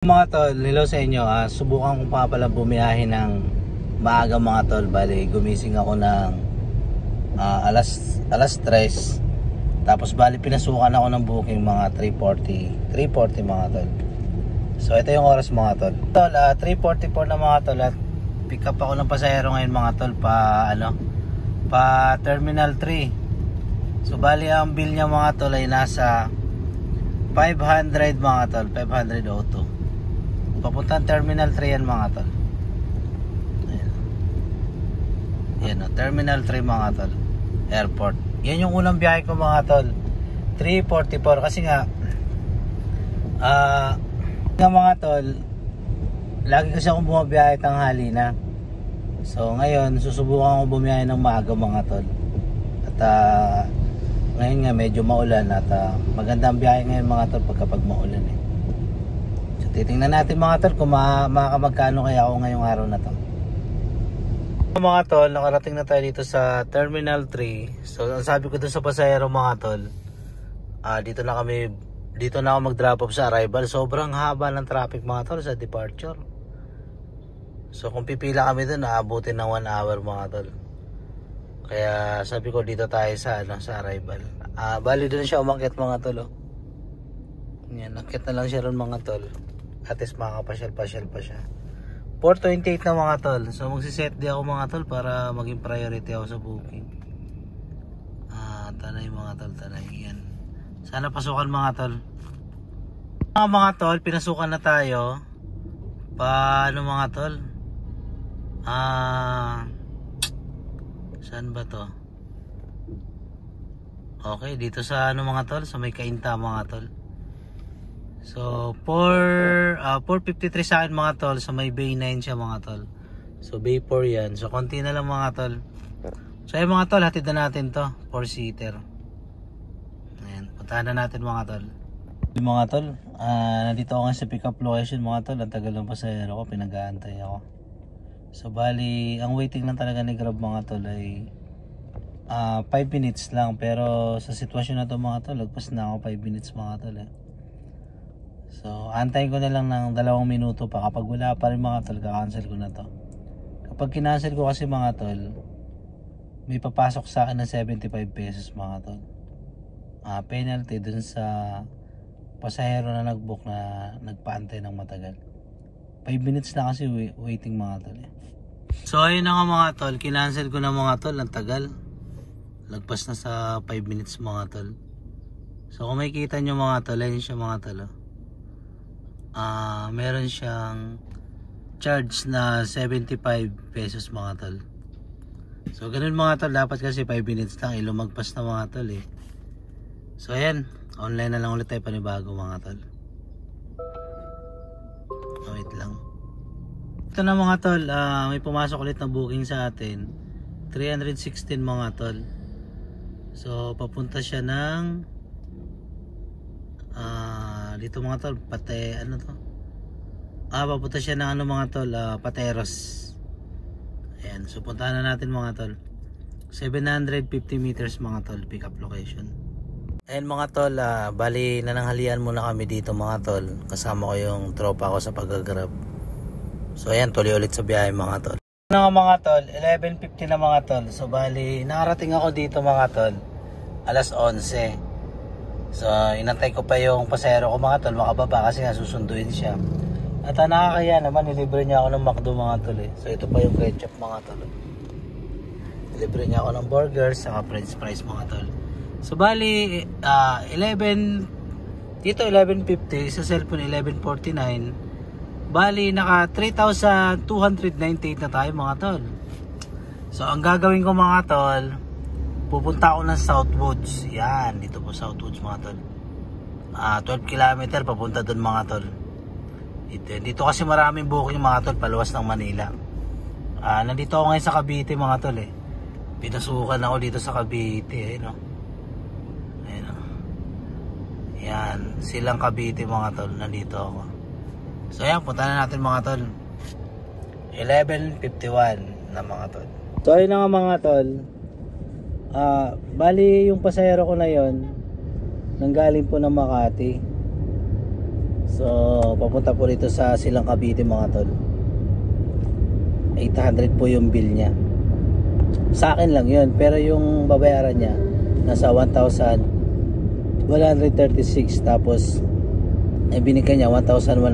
Mga tol, hello sa inyo. Subukan ko pa pala bumiyahe ng maaga mga tol. Bali, gumising ako ng alas 3. Tapos bali, pinasukan ako ng booking mga 3:40 mga tol. So ito yung oras mga tol. Tol, 3:44 na mga tol. At pick up ako ng pasahero ngayon mga tol pa Terminal 3. So bali, ang bill niya mga tol ay nasa 500 mga tol, 502. Papuntang Terminal 3 yan mga tol. Ayan. Yan o, Terminal 3 mga tol, airport. Yan yung unang biyahe ko mga tol, 3:44. Kasi nga mga tol, lagi kasi akong bumabiyahe tanghali na. So ngayon susubukan ko bumiyahe ng maaga mga tol. At ngayon nga medyo maulan. At maganda ang biyahe ngayon mga tol pag maulan eh. Titingnan natin mga tol kung makamagkano kaya ako ngayong araw na to. Mga tol, nakarating na tayo dito sa Terminal 3. So ang sabi ko dun sa pasahero mga tol, dito na ako mag-drop off sa arrival. Sobrang haba ng traffic mga tol sa departure. So kung pipila kami dun, aabutin ng 1 hour mga tol. Kaya sabi ko dito tayo sa arrival. Bali dun siya umakyat mga tol. Yan, nakit na lang siya ron mga tol. At least makakapasyal-pasyal pa siya. 4:28 na mga tol. So magsiset di ako mga tol para maging priority ako sa booking. Tanay mga tol, tanay. Yan. Sana pasukan mga tol. Mga tol, pinasukan na tayo. Paano mga tol? Saan ba to? Okay, dito sa mga tol, sa may Kainta mga tol. So 4:53 sa akin mga tol. Sa may Bay 9 siya mga tol. So Bay 4 yan. So konti na lang mga tol. So ayun mga tol, hatid na natin to, 4-seater. Ayan, puntahan na natin mga tol. Mga tol, nandito ako sa pick up location mga tol. Ang tagal ng pasahero ko, pinag-aantay ako. So bali, ang waiting lang talaga ni Grab mga tol ay 5 minutes lang. Pero sa sitwasyon na to mga tol, lagpas na ako 5 minutes mga tol eh. So antayin ko na lang ng 2 minuto pa. Kapag wala pa rin mga tol, kakancel ko na to. Kapag kinancel ko kasi mga tol, may papasok sa akin ng 75 pesos mga tol. Penalty dun sa pasahero na nagbook na nagpaantay ng matagal. 5 minutes na kasi waiting mga tol eh. So ayun na nga mga tol, kinancel ko na mga tol. Ang tagal, lagpas na sa 5 minutes mga tol. So kung makikita nyo mga tol, ayun siya mga tol. Meron siyang charge na 75 pesos mga tol. So ganun mga tol, dapat kasi 5 minutes lang, lumagpas na mga tol eh. So ayan, online na lang ulit tayo panibago mga tol. Wait lang. Ito na mga tol, may pumasok ulit na booking sa atin, 316 mga tol. So papunta siya ng dito mga tol, papunta siya ng mga tol, Pateros. Ayan, so puntahan na natin mga tol. 750 meters mga tol, pick up location. Ayan mga tol, bali nananghalian muna kami dito mga tol. Kasama ko yung tropa ko sa pag-grab. So ayan, tuloy ulit sa biyahe mga tol. Ano nga mga tol, 11:50 na mga tol. So bali, nakarating ako dito mga tol, alas 11. So inantay ko pa yung pasahero ko mga tol makababa kasi nga susunduin siya. At nakakaya naman, nilibre niya ako ng McDo mga tol eh. So ito pa yung ketchup mga tol. Nilibre niya ako ng burgers saka french fries mga tol. So bali 11 dito 11:50, sa cellphone 11:49. Bali naka 3,298 na tayo mga tol. So ang gagawin ko mga tol, pupunta ako ng Southwoods. Yan, dito po Southwoods mga tol. 12 km papunta doon mga tol. Dito kasi maraming booking mga tol, paluwas ng Manila. Nandito ako ngayon sa Cavite mga tol eh. Pinasukan ako dito sa Cavite no. Ayun o. Yan, silang Cavite mga tol, nandito ako. So ayan, punta na natin mga tol. 11:51 na mga tol. So ayun na nga mga tol. Bali yung pasahero ko na yon nanggaling po ng Makati. So papunta po dito sa Silang Cavite mga tol. 800 po yung bill niya. Sa akin lang yun, pero yung babayaran niya nasa 1,136, tapos binigay niya 1,150.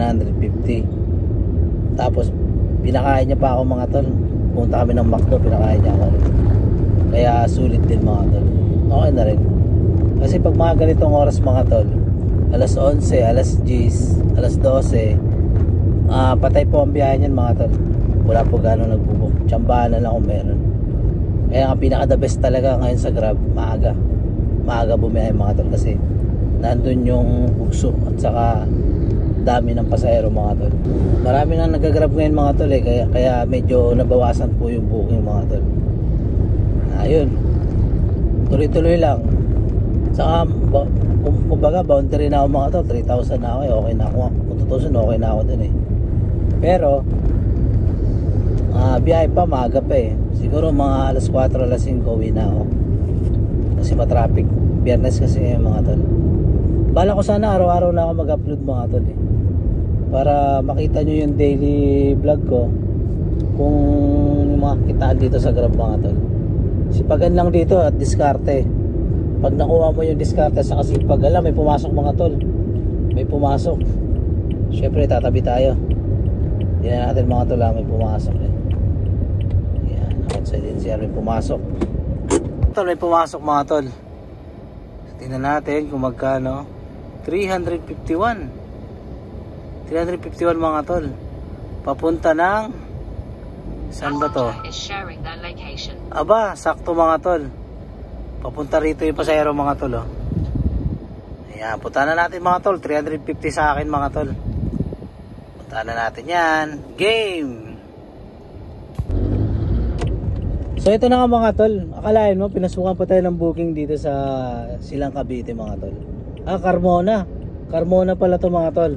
Tapos pinakain niya pa ako mga tol. Punta kami ng McDo, pinakain niya ako. Kaya sulit din mga tol. Okay na rin. Kasi pag mga ganitong oras mga tol, alas 11, alas 10, alas 12, patay po ang biyahe niyan mga tol. Wala po gano'ng nagbubok. Tsambahan na lang kung meron. Kaya nga pinaka the best talaga ngayon sa Grab, maaga bumiyahe mga tol, kasi nandun yung bugso at saka dami ng pasahero mga tol. Marami na nag-grab ngayon mga tol kaya medyo nabawasan po yung booking mga tol. Ayun, tuloy-tuloy lang. Saka kumbaga boundary na ako mga tol, 3,000 na ako, okay na ako. Kung 2,000 okay na ako dun Pero biyahe pa, maaga pa siguro mga alas 4, alas 5 uwi na ako, kasi matraffic. Biyernes kasi mga tol. Bala ko sana araw-araw na ako mag-upload mga tol para makita nyo yung daily vlog ko, kung yung mga kitaan dito sa Grab mga tol. Sipagan lang dito at diskarte. Pag nakuha mo yung diskarte sa kasipag, may pumasok mga tol, may pumasok, syempre tatabi tayo. Hindi na natin mga tol, may pumasok yan, outside NCR may pumasok tol, may pumasok mga tol. Tingnan natin kung magkano. 351 mga tol, papunta ng saan ba to? Aba, sakto mga tol, papunta rito yung pasahero mga tol Ayan, punta na natin mga tol. 350 sa akin mga tol. Punta na natin yan. Game! So ito na nga mga tol, akalain mo pinasukan pa tayo ng booking dito sa Silang Cavite mga tol. Carmona pala to mga tol.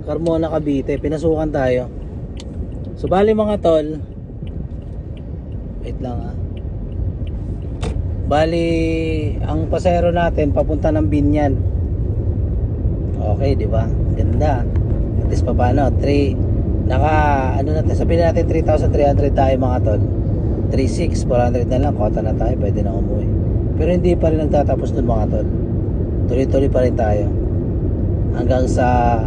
Carmona Cavite, pinasukan tayo. So bali mga tol, wait lang bali ang pasahero natin papunta ng Binyan. Okay, di ba? Ganda. At least pa paano? 3 natin, sabihin natin 3,300 tayo mga tol. 3,600, 400 na lang, kota na tayo, pwede na umuwi. Pero hindi pa rin nagtatapos dun mga tol. Tuloy-tuloy pa rin tayo hanggang sa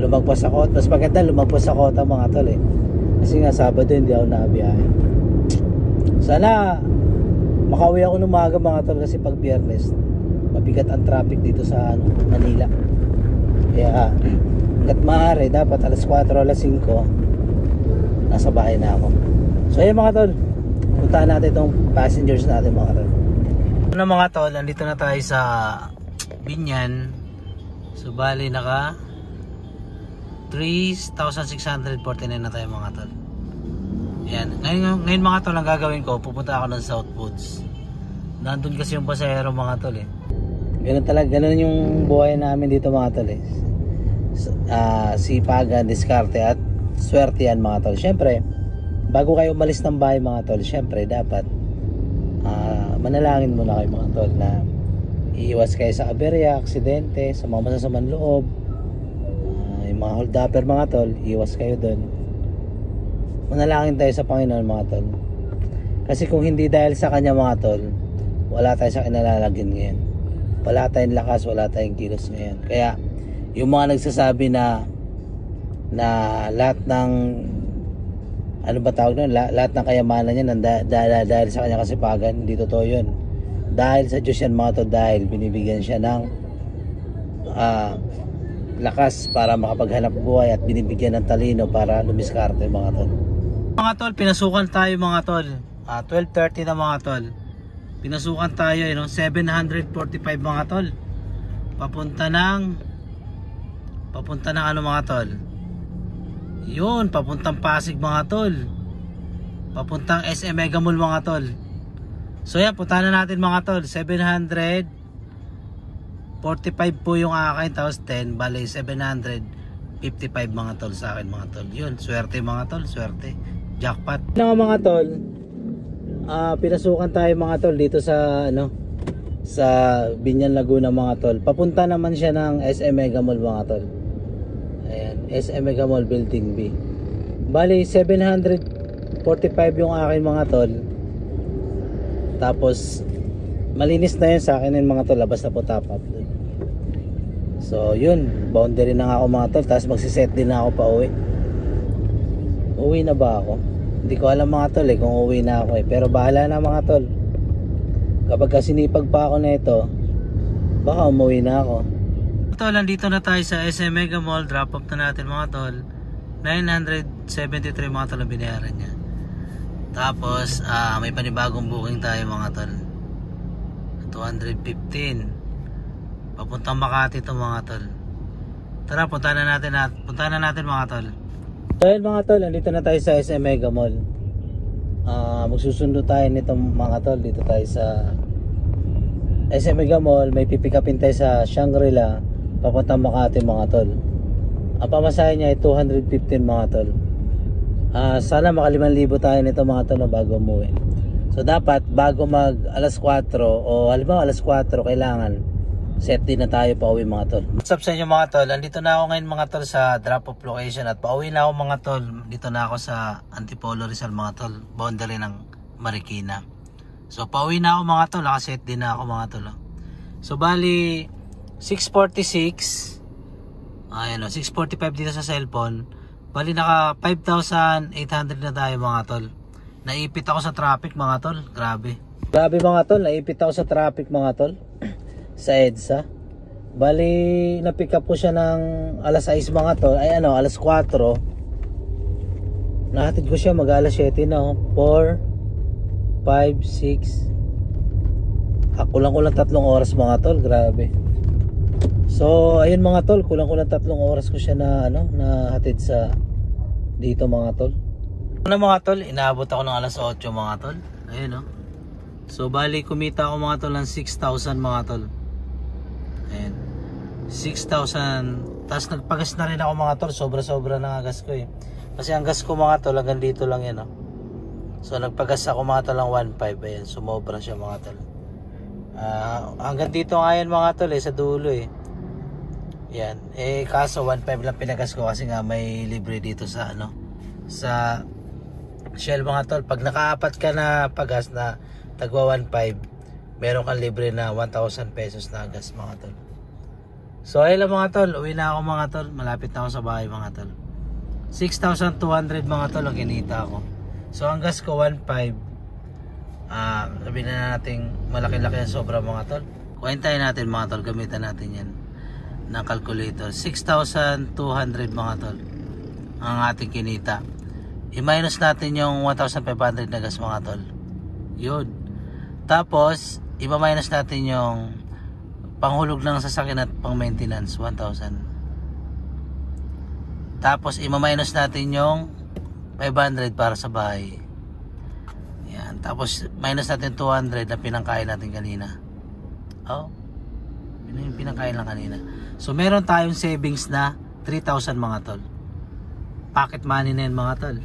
lumagpas sa kota. Mas maganda lumagpas sa kota mga tol kasi nga Sabado hindi ako nakabiyahe. Sana makauwi ako ng umaga mga tol, kasi pag Biyernes mabigat ang traffic dito sa Manila. Kaya hanggat maaari dapat alas 4, alas 5 nasa bahay na ako. So ayun mga tol, puntaan natin itong passengers natin mga tol. Ano mga tol, nandito na tayo sa Binyan. So bali naka 3,649 na tayo mga tol. Yan. Ngayon mga tol, ang gagawin ko, pupunta ako ng South Woods. Nandun kasi yung pasahero mga tol Ganun talaga, ganun yung buhay namin dito mga tol sipagan, diskarte at swerte yan mga tol. Syempre bago kayo umalis ng bahay mga tol, syempre dapat manalangin muna kayo mga tol na iiwas kayo sa aberya, aksidente, sa mga masasamang loob, yung mga hold upper mga tol, iiwas kayo dun. Manalangin tayo sa Panginoon mga tol, kasi kung hindi dahil sa kanya mga tol, wala tayo sa kinalalagyan ngayon, wala tayong lakas, wala tayong kilos ngayon. Kaya yung mga nagsasabi na lahat ng ano ba tawag nun, lahat ng kayamanan niya dahil sa kanya kasipagan, hindi totoo yun. Dahil sa Diyos yan mga tol, dahil binibigyan siya ng lakas para makapaghanap buhay at binibigyan ng talino para lumiskarte mga tol. Mga tol, pinasukan tayo mga tol, 12:30 na mga tol. Pinasukan tayo 745 mga tol. Papunta ng ano mga tol, yun, papuntang Pasig mga tol, papuntang SM Mega Mall mga tol. So yan, punta na natin mga tol. 745 po yung akin, tapos 10, bali 755 mga tol sa akin mga tol. Yun, swerte mga tol, swerte, jackpot na mga tol. Pinasukan tayo mga tol dito sa sa Binyan Laguna mga tol. Papunta naman siya ng SM Mega Mall mga tol. SM Mega Mall Building B. Bali 745 yung akin mga tol. Tapos malinis na yun sa akin yung mga tol, labas na po top up. So yun, boundary na nga ako mga tol. Tapos magsiset din na ako pa uwi. Uwi na ba ako? Hindi ko alam mga tol kung uwi na ako pero bahala na mga tol. Kapag sinipag pa ako na ito, baka umuwi na ako. Tol, nandito na tayo sa SM Mega Mall. Drop off na natin mga tol. 973 mga tol ang binayaran niya. Tapos may panibagong booking tayo mga tol. 215 papuntang Makati to mga tol. Tara, puntahan na natin mga tol. So yun mga tol, nandito na tayo sa SM Mega Mall. Magsusundo tayo nito mga tol. Dito tayo sa SM Mega Mall. May pipikapin tayo sa Shangri-La papuntang Makati mga tol. Ang pamasahe niya ay 215 mga tol. Sana maka 5,000 tayo nito mga tol bago umuwi. So dapat bago mag alas 4 o halimbawa alas 4 kailangan set din na tayo pa uwi mga tol. What's up sa inyo mga tol? Andito na ako ngayon mga tol sa drop off location at pauwi na ako mga tol. Dito na ako sa Antipolo Rizal mga tol, boundary ng Marikina. So pauwi na ako mga tol, nakaset din na ako mga tol. So bali 646. Ayan o, 645 dito sa cellphone. Bali naka 5,800 na tayo mga tol. Naipit ako sa traffic mga tol. Grabe mga tol, naipit ako sa traffic mga tol. Sa EDSA. Bali na-pick up ko siya ng alas 6 mga tol. Ay ano, alas 4. Nahatid ko siya mag alas 7 na 4, 5, 6. Kulang-kulang 3 oras mga tol. Grabe. So ayun mga tol, kulang-kulang 3 oras ko siya na nahatid sa dito mga tol. Mga tol, inaabot ako ng alas 8 mga tol. Ayun So bali kumita ako mga tol ng 6,000 mga tol. Ayan, 6,000. Tapos nagpagas na rin ako mga tol. Sobra-sobra na nga gas ko kasi ang gas ko mga tol hanggang dito lang yan So nagpagas ako mga tol ng 1.5. Ayan, sumobra siya mga tol. Hanggang dito nga yan mga tol sa dulo Yan, kaso 1.5 lang pinagas ko kasi nga may libre dito sa sa Shell mga tol. Pag nakaapat ka na pagas na tagwa 1.5, meron kang libre na 1,000 pesos na gas mga tol. So ayun lang mga tol, uwi na ako mga tol. Malapit na ako sa bahay mga tol. 6,200 mga tol ang kinita ko. So ang gas ko 1.5. Sabihin na natin malaki-laki ang sobra mga tol. Kuwentahin natin mga tol, gamitan natin yan ng calculator. 6,200 mga tol ang ating kinita. I-minus natin yung 1,500 na gas mga tol. Yun. Tapos i-minus natin yung panghulog ng sasakyan at pang maintenance 1,000. Tapos i-minus natin yung 500 para sa bahay. Yan. Tapos minus natin 200 na pinangkain natin kanina. Yung pinangkain lang kanina. So meron tayong savings na 3,000 mga tol. Pocket money na yun mga tol.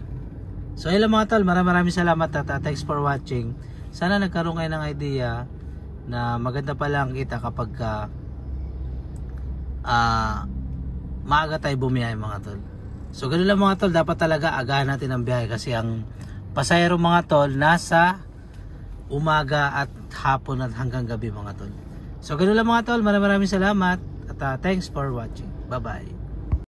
So hello mga tol, maraming salamat at thanks for watching. Sana nagkaroon kayo ng idea na maganda pa lang kita kapag maaga tayo bumiyahe mga tol. So ganoon lang mga tol, dapat talaga agahan natin ang biyahe kasi ang pasahero mga tol nasa umaga at hapon at hanggang gabi mga tol. So ganoon lang mga tol, maraming salamat at thanks for watching. Bye bye.